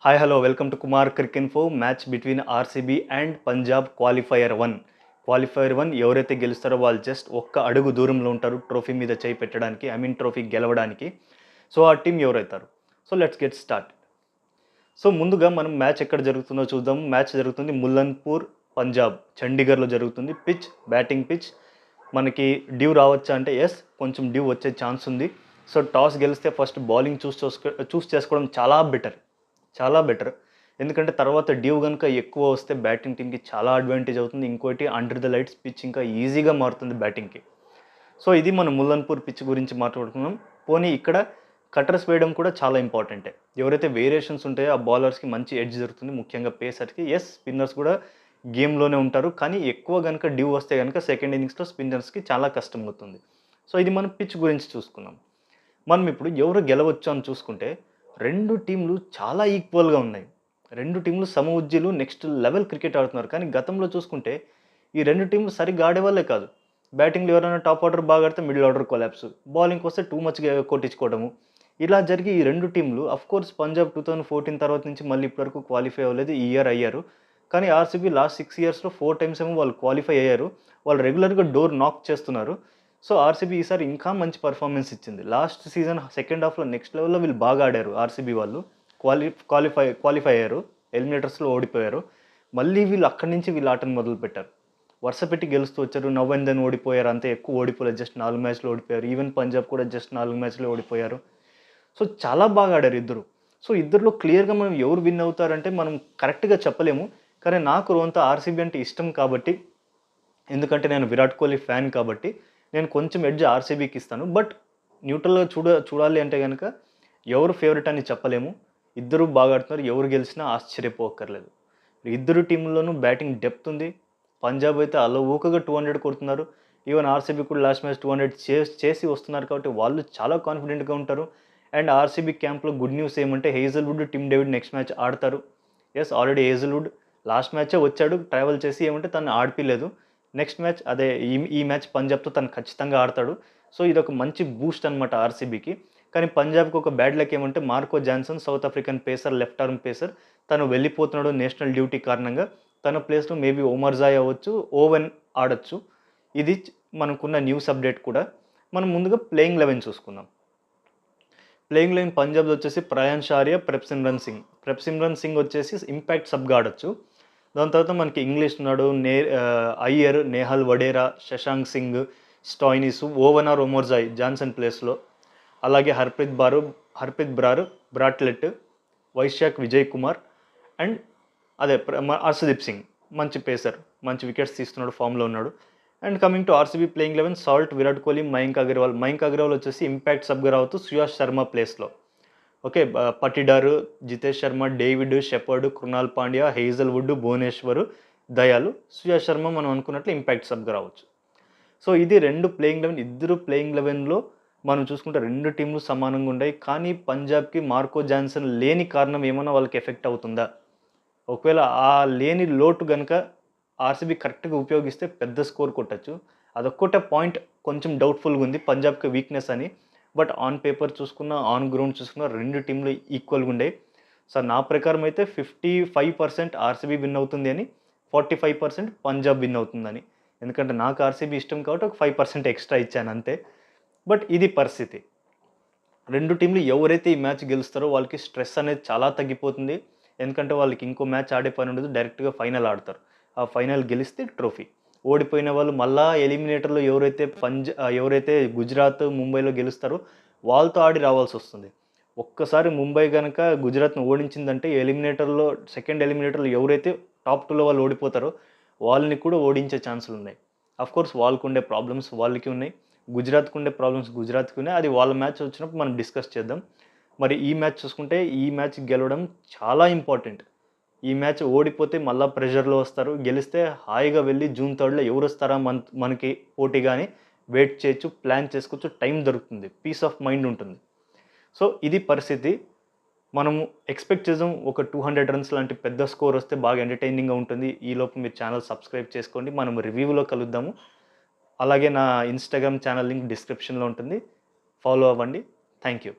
Hi, hello, welcome to Kumar Cricket Info. Match between RCB and Punjab qualifier 1. Qualifier 1 ఎవరైతే గెలుస్తారో వాళ్ళు just ఒక్క అడుగు దూరంలో ఉంటారు ట్రోఫీ మీద చేయి పెట్టడానికి, ట్రోఫీ గెలవడానికి. సో ఆ టీం ఎవరైతారు? So let's get start. So ముందుగా మనం మ్యాచ్ ఎక్కడ జరుగుతుందో చూద్దాం. మ్యాచ్ జరుగుతుంది ముల్లన్పూర్, పంజాబ్, చండీగఢ్లో జరుగుతుంది. Pitch batting pitch. మనకి డ్యూ రావచ్చా అంటే ఎస్, కొంచెం డ్యూ వచ్చే ఛాన్స్ ఉంది. సో టాస్ గెలిస్తే ఫస్ట్ బౌలింగ్ చూస్ చేసుకోవడం చాలా బెటర్. ఎందుకంటే తర్వాత డ్యూ కనుక ఎక్కువ వస్తే బ్యాటింగ్ టీమ్కి చాలా అడ్వాంటేజ్ అవుతుంది. ఇంకోటి అండర్ ద లైట్స్ పిచ్ ఇంకా ఈజీగా మారుతుంది బ్యాటింగ్కి. సో ఇది మనం ముల్లన్పూర్ పిచ్ గురించి మాట్లాడుకున్నాం. పోనీ ఇక్కడ కటర్స్ వేయడం కూడా చాలా ఇంపార్టెంటే. ఎవరైతే వేరియేషన్స్ ఉంటాయో ఆ బౌలర్స్కి మంచి ఎడ్జ్ దొరుకుతుంది, ముఖ్యంగా పేసర్కి. ఎస్, స్పిన్నర్స్ కూడా గేమ్లోనే ఉంటారు, కానీ ఎక్కువ కనుక డ్యూ వస్తే కనుక సెకండ్ ఇన్నింగ్స్లో స్పిన్నర్స్కి చాలా కష్టం అవుతుంది. సో ఇది మనం పిచ్ గురించి చూసుకున్నాం. మనం ఇప్పుడు ఎవరు గెలవచ్చు అని చూసుకుంటే రెండు టీంలు చాలా ఈక్వల్గా ఉన్నాయి. రెండు టీంలు సమఉజ్జీలు, నెక్స్ట్ లెవెల్ క్రికెట్ ఆడుతున్నారు. కానీ గతంలో చూసుకుంటే ఈ రెండు టీంలు సరిగ్గా ఆడేవాళ్ళే కాదు. బ్యాటింగ్లో ఎవరైనా టాప్ ఆర్డర్ బాగా ఆడితే మిడిల్ ఆర్డర్ కొలాప్స్, బౌలింగ్కి వస్తే టూ మచ్గా కొట్టించుకోవడము. ఇలా జరిగి ఈ రెండు టీంలు కోర్స్ పంజాబ్ 2014 తర్వాత నుంచి మళ్ళీ ఇప్పటివరకు క్వాలిఫై అవ్వలేదు. ఈ ఇయర్ అయ్యారు. కానీ ఆర్సీబీ లాస్ట్ 6 ఇయర్స్లో 4 టైమ్స్ ఏమో వాళ్ళు క్వాలిఫై అయ్యారు. వాళ్ళు రెగ్యులర్గా డోర్ నాక్ చేస్తున్నారు. సో ఆర్సీబీ ఈసారి ఇంకా మంచి పర్ఫార్మెన్స్ ఇచ్చింది. లాస్ట్ సీజన్ సెకండ్ హాఫ్లో నెక్స్ట్ లెవెల్లో వీళ్ళు బాగా ఆడారు. ఆర్సీబీ వాళ్ళు క్వాలిఫై అయ్యారు, ఎలిమినేటర్స్లో ఓడిపోయారు. మళ్ళీ వీళ్ళు అక్కడి నుంచి వీళ్ళు ఆటను మొదలుపెట్టారు. వరుస పెట్టి గెలుస్తూ వచ్చారు. నవ్ అండ్ దెన్ ఓడిపోయారు. అంతే, ఎక్కువ ఓడిపోలేదు, జస్ట్ 4 మ్యాచ్లు ఓడిపోయారు. ఈవెన్ పంజాబ్ కూడా జస్ట్ 4 మ్యాచ్లు ఓడిపోయారు. సో చాలా బాగా ఆడారు ఇద్దరు. సో ఇద్దరిలో క్లియర్గా మనం ఎవరు విన్ అవుతారంటే మనం కరెక్ట్గా చెప్పలేము. కానీ నాకు రోంత ఆర్సీబీ అంటే ఇష్టం కాబట్టి, ఎందుకంటే నేను విరాట్ కోహ్లీ ఫ్యాన్ కాబట్టి నేను కొంచెం ఎడ్జ్ ఆర్సీబీకి ఇస్తాను. బట్ న్యూట్రల్గా చూడాలి అంటే కనుక ఎవరు ఫేవరెట్ అని చెప్పలేము. ఇద్దరు బాగా ఆడుతున్నారు. ఎవరు గెలిచినా ఆశ్చర్యపోక్కర్లేదు. ఇద్దరు టీంల్లోనూ బ్యాటింగ్ డెప్త్ ఉంది. పంజాబ్ అయితే ఊకగా 200 కొడుతున్నారు. ఈవెన్ ఆర్సీబీ కూడా లాస్ట్ మ్యాచ్ 200 చేసి వస్తున్నారు కాబట్టి వాళ్ళు చాలా కాన్ఫిడెంట్గా ఉంటారు. అండ్ ఆర్సీబీ క్యాంప్లో గుడ్ న్యూస్ ఏమంటే Hazlewood, Tim David next match ఆడతారు. ఎస్, ఆల్రెడీ హేజల్వుడ్ లాస్ట్ మ్యాచే వచ్చాడు ట్రావెల్ చేసి, ఏమంటే తను ఆడిపిలేదు. నెక్స్ట్ మ్యాచ్ అదే ఈ మ్యాచ్ పంజాబ్తో తను ఖచ్చితంగా ఆడతాడు. సో ఇది ఒక మంచి బూస్ట్ అనమాట ఆర్సీబీకి. కానీ పంజాబ్కి ఒక బ్యాడ్ లక్ ఏమంటే Marco Jansen, south African pacer, left arm pacer, తను వెళ్ళిపోతున్నాడు నేషనల్ డ్యూటీ కారణంగా. తన ప్లేస్లో మేబీ ఒమర్ జాయ్ అవ్వచ్చు, ఓవెన్ ఆడొచ్చు. ఇది మనకున్న న్యూస్ అప్డేట్ కూడా. మనం ముందుగా ప్లేయింగ్ 11 చూసుకుందాం. ప్లేయింగ్ లైన్ పంజాబ్లో వచ్చేసి ప్రయాన్ షారియా, ప్రెప్సిమ్రన్ సింగ్ వచ్చేసి ఇంపాక్ట్ సబ్గా ఆడొచ్చు. దాని తర్వాత మనకి ఇంగ్లీష్ ఉన్నాడు, Iyer, Nehal Wadhera, Shashank Singh, Stoinis, Owen or Omarzai Johnson ప్లేస్లో. అలాగే హర్ప్రీత్ బ్రాట్లెట్, వైశాఖ్ విజయ్ కుమార్ అండ్ హర్షదీప్ సింగ్ మంచి పేసర్, మంచి వికెట్స్ తీస్తున్నాడు, ఫామ్లో ఉన్నాడు. And coming to RCB playing 11, Salt, Virat Kohli, Mayank Agarwal వచ్చేసి ఇంపాక్ట్ సబ్గా రావుతూ సుయాష్ శర్మ ప్లేస్లో. Okay, Patidar, Jitesh Sharma, David, Shepherd, Krunal Pandya, Hazlewood, Bhuvneshwar, Dayal, Suyash Sharma మనం అనుకున్నట్లు ఇంపాక్ట్ సబ్గా రావచ్చు. సో ఇది రెండు ప్లేయింగ్ 11. ఇద్దరు ప్లేయింగ్ 11లో మనం చూసుకుంటే రెండు టీంలు సమానంగా ఉన్నాయి. కానీ పంజాబ్కి మార్కో జాన్సన్ లేని కారణం ఏమైనా వాళ్ళకి ఎఫెక్ట్ అవుతుందా? ఒకవేళ ఆ లేని లోటు కనుక ఆర్సీబీ కరెక్ట్గా ఉపయోగిస్తే పెద్ద స్కోర్ కొట్టచ్చు. అదొక్కటే పాయింట్ కొంచెం డౌట్ఫుల్గా ఉంది, పంజాబ్కి వీక్నెస్ అని. బట్ ఆన్ పేపర్ చూసుకున్న, ఆన్ గ్రౌండ్ చూసుకున్న రెండు టీంలు ఈక్వల్గా ఉండే. సో నా ప్రకారం అయితే 55% ఆర్సీబీ విన్ అవుతుంది అని, 45% పంజాబ్ విన్ అవుతుందని. ఎందుకంటే నాకు ఆర్సీబీ ఇష్టం కాబట్టి ఒక 5% ఎక్స్ట్రా ఇచ్చాను అంతే. బట్ ఇది పరిస్థితి. రెండు టీంలు ఎవరైతే ఈ మ్యాచ్ గెలుస్తారో వాళ్ళకి స్ట్రెస్ అనేది చాలా తగ్గిపోతుంది. ఎందుకంటే వాళ్ళకి ఇంకో మ్యాచ్ ఆడే పని ఉండదు, డైరెక్ట్గా ఫైనల్ ఆడతారు. ఆ ఫైనల్ గెలిస్తే ట్రోఫీ. ఓడిపోయిన వాళ్ళు మళ్ళా ఎలిమినేటర్లో ఎవరైతే గుజరాత్, ముంబైలో గెలుస్తారో వాళ్ళతో ఆడి రావాల్సి వస్తుంది. ఒక్కసారి ముంబై కనుక గుజరాత్ను ఓడించిందంటే సెకండ్ ఎలిమినేటర్లో ఎవరైతే టాప్ 2లో వాళ్ళు ఓడిపోతారో వాళ్ళని కూడా ఓడించే ఛాన్సులు ఉన్నాయి. అఫ్కోర్స్ వాళ్ళకు ఉండే ప్రాబ్లమ్స్ వాళ్ళకి ఉన్నాయి, గుజరాత్కు ఉండే ప్రాబ్లమ్స్ గుజరాత్కి ఉన్నాయి. అది వాళ్ళ మ్యాచ్ వచ్చినప్పుడు మనం డిస్కస్ చేద్దాం. మరి ఈ మ్యాచ్ చూసుకుంటే ఈ మ్యాచ్ గెలవడం చాలా ఇంపార్టెంట్. ఈ మ్యాచ్ ఓడిపోతే మళ్ళీ ప్రెషర్లో వస్తారు. గెలిస్తే హాయిగా వెళ్ళి జూన్ 3లో ఎవరు వస్తారా మనకి పోటీగా అని వెయిట్ చేయొచ్చు, ప్లాన్ చేసుకోవచ్చు, టైం దొరుకుతుంది, పీస్ ఆఫ్ మైండ్ ఉంటుంది. సో ఇది పరిస్థితి. మనము ఎక్స్పెక్ట్ చేద్దాం ఒక 200 రన్స్ లాంటి పెద్ద స్కోర్ వస్తే బాగా ఎంటర్టైనింగ్గా ఉంటుంది. ఈలోపు మీరు ఛానల్ సబ్స్క్రైబ్ చేసుకోండి. మనం రివ్యూలో కలుద్దాము. అలాగే నా ఇన్స్టాగ్రామ్ ఛానల్ లింక్ డిస్క్రిప్షన్లో ఉంటుంది, ఫాలో అవ్వండి. Thank you.